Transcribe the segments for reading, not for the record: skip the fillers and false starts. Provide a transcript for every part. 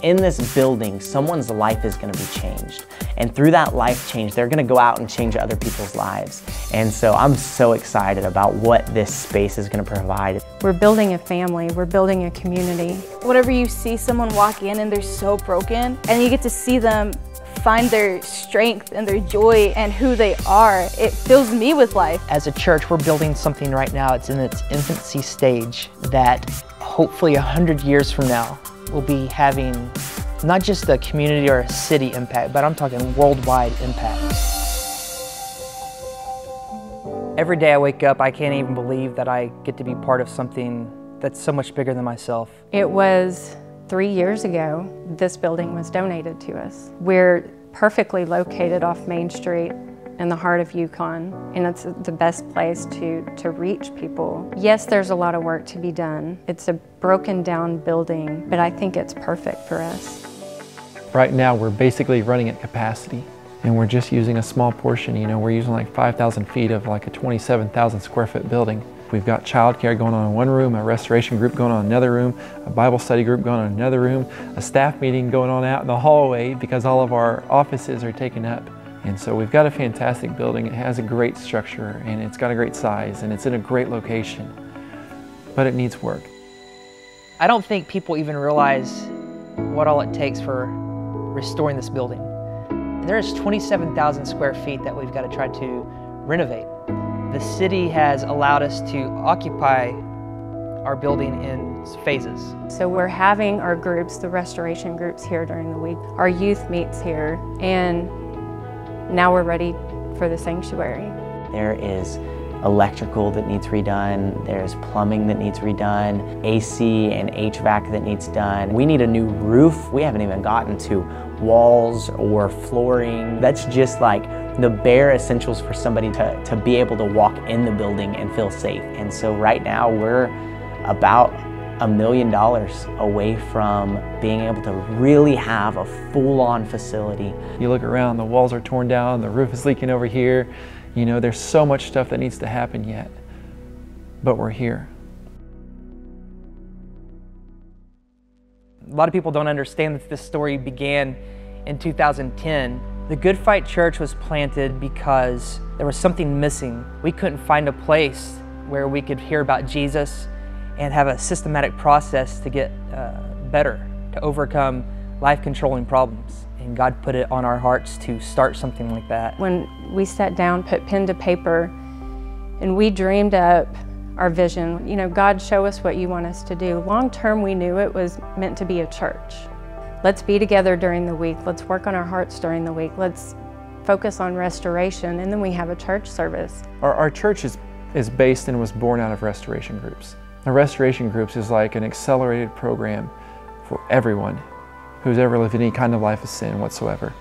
in this building, someone's life is going to be changed. And through that life change, they're going to go out and change other people's lives. And so I'm so excited about what this space is going to provide. We're building a family, we're building a community. Whenever you see someone walk in and they're so broken, and you get to see them find their strength and their joy and who they are, it fills me with life. As a church, we're building something right now. It's in its infancy stage that hopefully 100 years from now will be having not just a community or a city impact, but I'm talking worldwide impact. Every day I wake up, I can't even believe that I get to be part of something that's so much bigger than myself. It was 3 years ago, this building was donated to us. We're perfectly located off Main Street in the heart of Yukon, and it's the best place to reach people. Yes, there's a lot of work to be done. It's a broken down building, but I think it's perfect for us. Right now, we're basically running at capacity, and we're just using a small portion. You know, we're using like 5,000 feet of like a 27,000 square foot building. We've got childcare going on in one room, a restoration group going on in another room, a Bible study group going on in another room, a staff meeting going on out in the hallway because all of our offices are taken up. And so we've got a fantastic building. It has a great structure and it's got a great size and it's in a great location, but it needs work. I don't think people even realize what all it takes for restoring this building. There's 27,000 square feet that we've got to try to renovate. The city has allowed us to occupy our building in phases. So we're having our groups, the restoration groups, here during the week. Our youth meets here, and now we're ready for the sanctuary. There is electrical that needs redone, there's plumbing that needs redone, AC and HVAC that needs done. We need a new roof. We haven't even gotten to walls or flooring. That's just like the bare essentials for somebody to be able to walk in the building and feel safe. And so right now we're about $1 million away from being able to really have a full-on facility. You look around, the walls are torn down, the roof is leaking over here. You know, there's so much stuff that needs to happen yet, but we're here. A lot of people don't understand that this story began in 2010. The Good Fight Church was planted because there was something missing. We couldn't find a place where we could hear about Jesus and have a systematic process to get better, to overcome life-controlling problems. And God put it on our hearts to start something like that. When we sat down, put pen to paper, and we dreamed up our vision, you know, God, show us what you want us to do. Long term, we knew it was meant to be a church. Let's be together during the week. Let's work on our hearts during the week. Let's focus on restoration, and then we have a church service. Our church is based and was born out of restoration groups. The restoration groups is like an accelerated program for everyone who's ever lived any kind of life of sin whatsoever.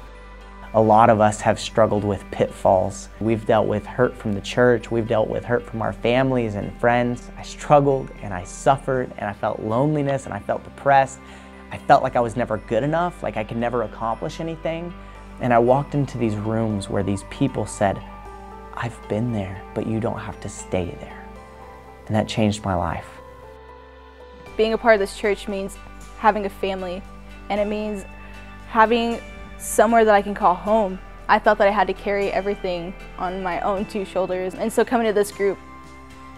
A lot of us have struggled with pitfalls. We've dealt with hurt from the church, we've dealt with hurt from our families and friends. I struggled and I suffered and I felt loneliness and I felt depressed. I felt like I was never good enough, like I could never accomplish anything. And I walked into these rooms where these people said, I've been there, but you don't have to stay there. And that changed my life. Being a part of this church means having a family, and it means having somewhere that I can call home. I felt that I had to carry everything on my own 2 shoulders. And so coming to this group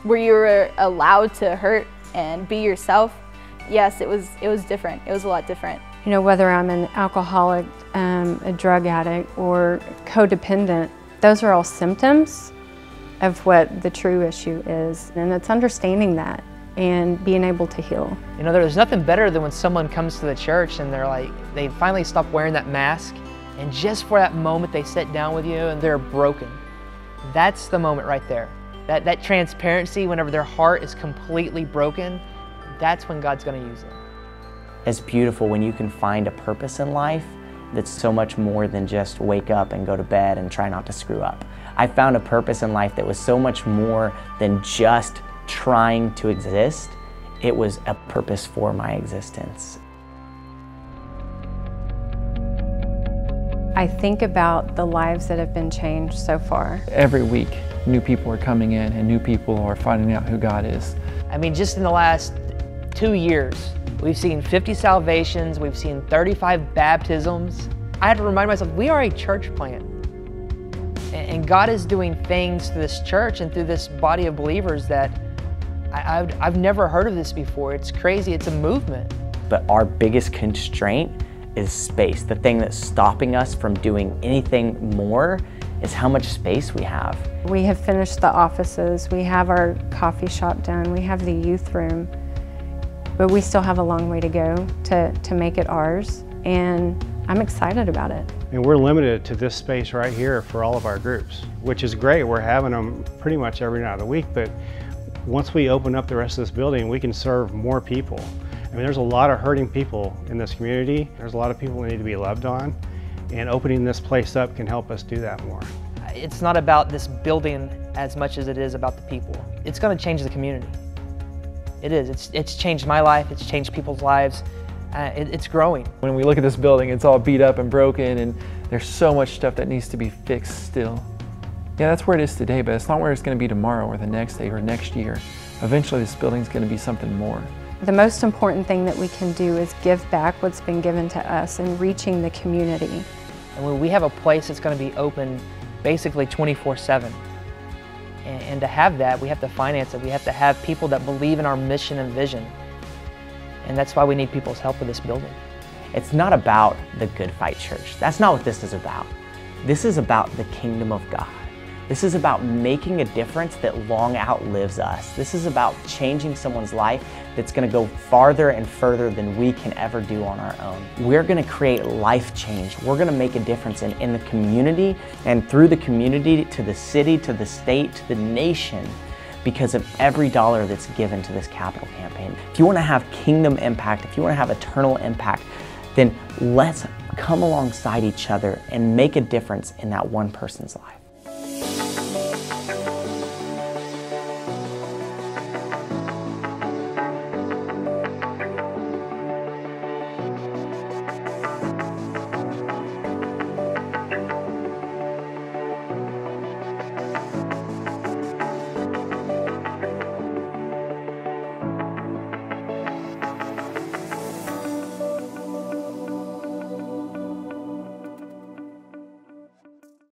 where you were allowed to hurt and be yourself, yes, it was different. It was a lot different. You know, whether I'm an alcoholic, a drug addict, or codependent, those are all symptoms of what the true issue is. And it's understanding that and being able to heal. You know, there's nothing better than when someone comes to the church and they're like, they finally stop wearing that mask, and just for that moment they sit down with you and they're broken. That's the moment right there. That transparency, whenever their heart is completely broken, that's when God's going to use them. It's beautiful when you can find a purpose in life that's so much more than just wake up and go to bed and try not to screw up. I found a purpose in life that was so much more than just trying to exist. It was a purpose for my existence. I think about the lives that have been changed so far. Every week, new people are coming in and new people are finding out who God is. I mean, just in the last 2 years, we've seen 50 salvations, we've seen 35 baptisms. I had to remind myself, we are a church plant. And God is doing things through this church and through this body of believers that I've never heard of this before. It's crazy, it's a movement. But our biggest constraint is space. The thing that's stopping us from doing anything more is how much space we have. We have finished the offices, we have our coffee shop done, we have the youth room, but we still have a long way to go to make it ours, and I'm excited about it. And we're limited to this space right here for all of our groups, which is great. We're having them pretty much every night of the week, but once we open up the rest of this building, we can serve more people. I mean, there's a lot of hurting people in this community. There's a lot of people that need to be loved on, and opening this place up can help us do that more. It's not about this building as much as it is about the people. It's going to change the community. It is. It's changed my life. It's changed people's lives. It's growing. When we look at this building, it's all beat up and broken, and there's so much stuff that needs to be fixed still. Yeah, that's where it is today, but it's not where it's going to be tomorrow or the next day or next year. Eventually, this building's going to be something more. The most important thing that we can do is give back what's been given to us and reaching the community. And when we have a place that's going to be open basically 24/7, and to have that, we have to finance it. We have to have people that believe in our mission and vision. And that's why we need people's help with this building. It's not about the Good Fight Church. That's not what this is about. This is about the kingdom of God. This is about making a difference that long outlives us. This is about changing someone's life that's going to go farther and further than we can ever do on our own. We're going to create life change. We're going to make a difference in the community, and through the community to the city, to the state, to the nation, because of every dollar that's given to this capital campaign. If you want to have kingdom impact, if you want to have eternal impact, then let's come alongside each other and make a difference in that one person's life.